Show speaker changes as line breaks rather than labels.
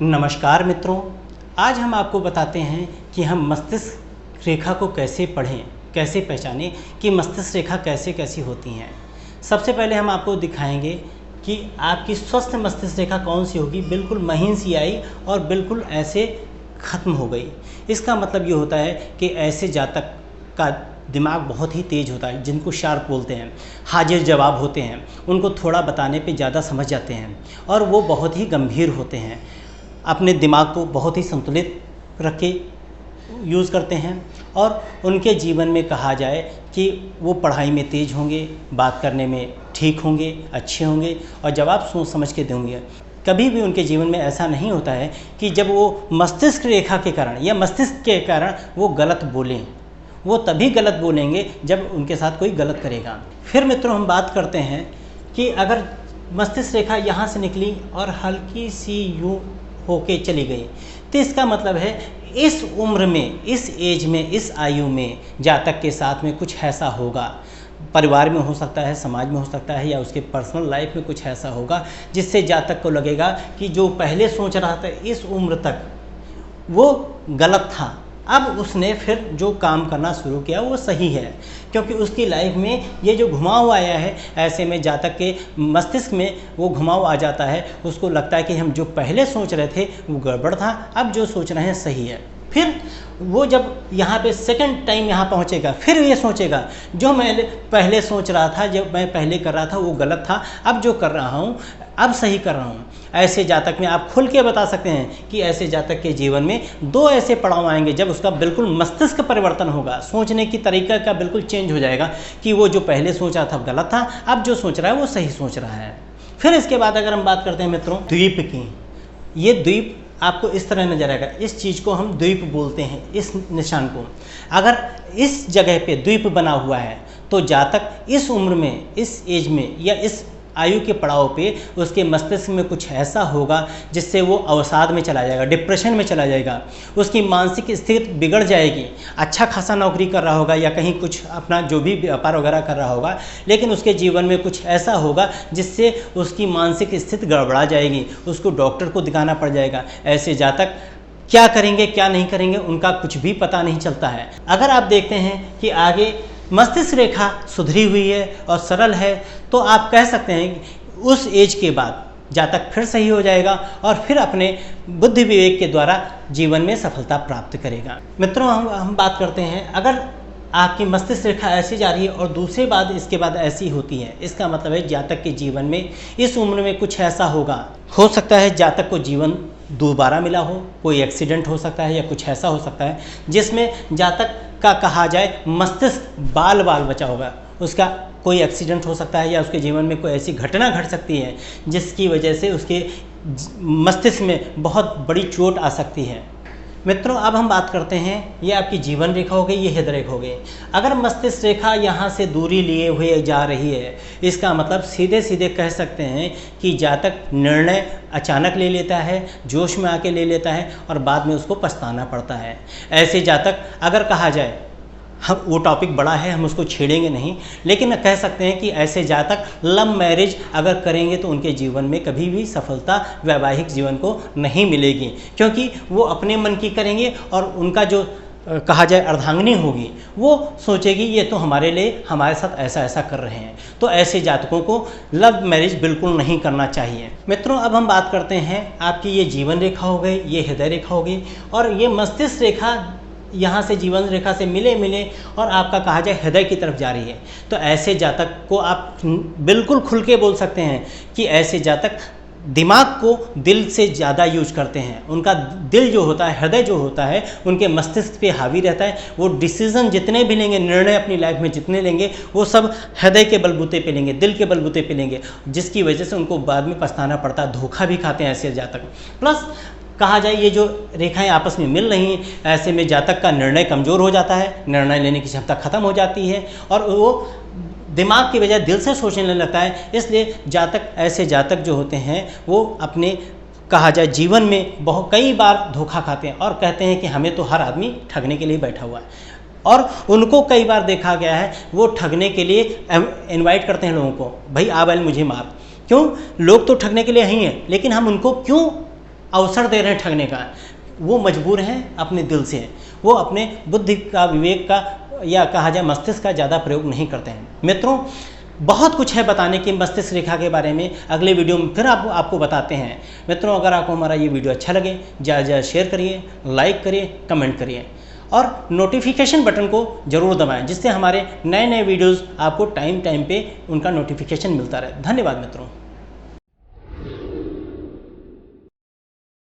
नमस्कार मित्रों, आज हम आपको बताते हैं कि हम मस्तिष्क रेखा को कैसे पढ़ें, कैसे पहचानें कि मस्तिष्क रेखा कैसे कैसी होती हैं। सबसे पहले हम आपको दिखाएंगे कि आपकी स्वस्थ मस्तिष्क रेखा कौन सी होगी। बिल्कुल महीन सी आई और बिल्कुल ऐसे ख़त्म हो गई। इसका मतलब ये होता है कि ऐसे जातक का दिमाग बहुत ही तेज़ होता है, जिनको शार्प बोलते हैं, हाजिर जवाब होते हैं, उनको थोड़ा बताने पे ज़्यादा समझ जाते हैं और वो बहुत ही गंभीर होते हैं। अपने दिमाग को बहुत ही संतुलित रख के यूज़ करते हैं और उनके जीवन में कहा जाए कि वो पढ़ाई में तेज़ होंगे, बात करने में ठीक होंगे, अच्छे होंगे और जवाब सोच समझ के देंगे। कभी भी उनके जीवन में ऐसा नहीं होता है कि जब वो मस्तिष्क रेखा के कारण या मस्तिष्क के कारण वो गलत बोलें। वो तभी गलत बोलेंगे जब उनके साथ कोई गलत करेगा। फिर मित्रों, हम बात करते हैं कि अगर मस्तिष्क रेखा यहाँ से निकली और हल्की सी यूँ होके चली गई, तो इसका मतलब है इस उम्र में, इस एज में, इस आयु में जातक के साथ में कुछ ऐसा होगा। परिवार में हो सकता है, समाज में हो सकता है, या उसके पर्सनल लाइफ में कुछ ऐसा होगा जिससे जातक को लगेगा कि जो पहले सोच रहा था इस उम्र तक वो गलत था। अब उसने फिर जो काम करना शुरू किया वो सही है, क्योंकि उसकी लाइफ में ये जो घुमाव आया है, ऐसे में जातक के मस्तिष्क में वो घुमाव आ जाता है। उसको लगता है कि हम जो पहले सोच रहे थे वो गड़बड़ था, अब जो सोच रहे हैं सही है। फिर वो जब यहाँ पे सेकंड टाइम यहाँ पहुँचेगा, फिर ये सोचेगा जो मैं पहले सोच रहा था, जब मैं पहले कर रहा था वो गलत था, अब जो कर रहा हूँ अब सही कर रहा हूँ। ऐसे जातक में आप खुल के बता सकते हैं कि ऐसे जातक के जीवन में दो ऐसे पड़ाव आएंगे जब उसका बिल्कुल मस्तिष्क परिवर्तन होगा, सोचने की तरीका का बिल्कुल चेंज हो जाएगा कि वो जो पहले सोचा था गलत था, अब जो सोच रहा है वो सही सोच रहा है। फिर इसके बाद अगर हम बात करते हैं मित्रों द्वीप की, ये द्वीप आपको इस तरह नजर आएगा। इस चीज़ को हम द्वीप बोलते हैं, इस निशान को। अगर इस जगह पे द्वीप बना हुआ है तो जातक इस उम्र में, इस एज में या इस आयु के पड़ाव पे उसके मस्तिष्क में कुछ ऐसा होगा जिससे वो अवसाद में चला जाएगा, डिप्रेशन में चला जाएगा, उसकी मानसिक स्थिति बिगड़ जाएगी। अच्छा खासा नौकरी कर रहा होगा या कहीं कुछ अपना जो भी व्यापार वगैरह कर रहा होगा, लेकिन उसके जीवन में कुछ ऐसा होगा जिससे उसकी मानसिक स्थिति गड़बड़ा जाएगी, उसको डॉक्टर को दिखाना पड़ जाएगा। ऐसे जातक क्या करेंगे क्या नहीं करेंगे उनका कुछ भी पता नहीं चलता है। अगर आप देखते हैं कि आगे मस्तिष्क रेखा सुधरी हुई है और सरल है, तो आप कह सकते हैं कि उस एज के बाद जातक फिर सही हो जाएगा और फिर अपने बुद्धि विवेक के द्वारा जीवन में सफलता प्राप्त करेगा। मित्रों, हम बात करते हैं अगर आपकी मस्तिष्क रेखा ऐसी जा रही है और दूसरे बाद इसके बाद ऐसी होती है, इसका मतलब है जातक के जीवन में इस उम्र में कुछ ऐसा होगा। हो सकता है जातक को जीवन दोबारा मिला हो, कोई एक्सीडेंट हो सकता है या कुछ ऐसा हो सकता है जिसमें जातक का कहा जाए मस्तिष्क बाल बचा होगा। उसका कोई एक्सीडेंट हो सकता है या उसके जीवन में कोई ऐसी घटना घट सकती है जिसकी वजह से उसके मस्तिष्क में बहुत बड़ी चोट आ सकती है। मित्रों, अब हम बात करते हैं, ये आपकी जीवन रेखा हो गई, ये हृदय रेखा हो गई। अगर मस्तिष्क रेखा यहाँ से दूरी लिए हुए जा रही है, इसका मतलब सीधे सीधे कह सकते हैं कि जातक निर्णय अचानक ले लेता है, जोश में आके ले लेता है और बाद में उसको पछताना पड़ता है। ऐसे जातक अगर कहा जाए, हम वो टॉपिक बड़ा है, हम उसको छेड़ेंगे नहीं, लेकिन कह सकते हैं कि ऐसे जातक लव मैरिज अगर करेंगे तो उनके जीवन में कभी भी सफलता वैवाहिक जीवन को नहीं मिलेगी, क्योंकि वो अपने मन की करेंगे और उनका जो कहा जाए अर्धांगिनी होगी वो सोचेगी ये तो हमारे लिए हमारे साथ ऐसा ऐसा कर रहे हैं। तो ऐसे जातकों को लव मैरिज बिल्कुल नहीं करना चाहिए। मित्रों, अब हम बात करते हैं, आपकी ये जीवन रेखा हो गई, ये हृदय रेखा हो गई और ये मस्तिष्क रेखा यहाँ से जीवन रेखा से मिले और आपका कहा जाए हृदय की तरफ जा रही है। तो ऐसे जातक को आप बिल्कुल खुल के बोल सकते हैं कि ऐसे जातक दिमाग को दिल से ज़्यादा यूज करते हैं। उनका दिल जो होता है, हृदय जो होता है, उनके मस्तिष्क पे हावी रहता है। वो डिसीज़न जितने भी लेंगे, निर्णय अपनी लाइफ में जितने लेंगे, वो सब हृदय के बलबूते पे लेंगे, दिल के बलबूते पे लेंगे, जिसकी वजह से उनको बाद में पछताना पड़ता है, धोखा भी खाते हैं ऐसे जातक। प्लस कहा जाए ये जो रेखाएं आपस में मिल रही हैं, ऐसे में जातक का निर्णय कमज़ोर हो जाता है, निर्णय लेने की क्षमता खत्म हो जाती है और वो दिमाग की बजाय दिल से सोचने लगता है। इसलिए जातक, ऐसे जातक जो होते हैं वो अपने कहा जाए जीवन में कई बार धोखा खाते हैं और कहते हैं कि हमें तो हर आदमी ठगने के लिए बैठा हुआ है, और उनको कई बार देखा गया है वो ठगने के लिए इनवाइट करते हैं लोगों को, भाई आ बैल मुझे मार। क्यों? लोग तो ठगने के लिए ही हैं, लेकिन हम उनको क्यों अवसर दे रहे हैं ठगने का, वो मजबूर हैं अपने दिल से, वो अपने बुद्धि का, विवेक का या कहा जाए मस्तिष्क का ज़्यादा प्रयोग नहीं करते हैं। मित्रों, बहुत कुछ है बताने की मस्तिष्क रेखा के बारे में, अगले वीडियो में फिर आपको बताते हैं। मित्रों, अगर आपको हमारा ये वीडियो अच्छा लगे, ज़्यादा ज़्यादा शेयर करिए, लाइक करिए, कमेंट करिए और नोटिफिकेशन बटन को ज़रूर दबाएं, जिससे हमारे नए नए वीडियोज़ आपको टाइम पे उनका नोटिफिकेशन मिलता रहे। धन्यवाद मित्रों।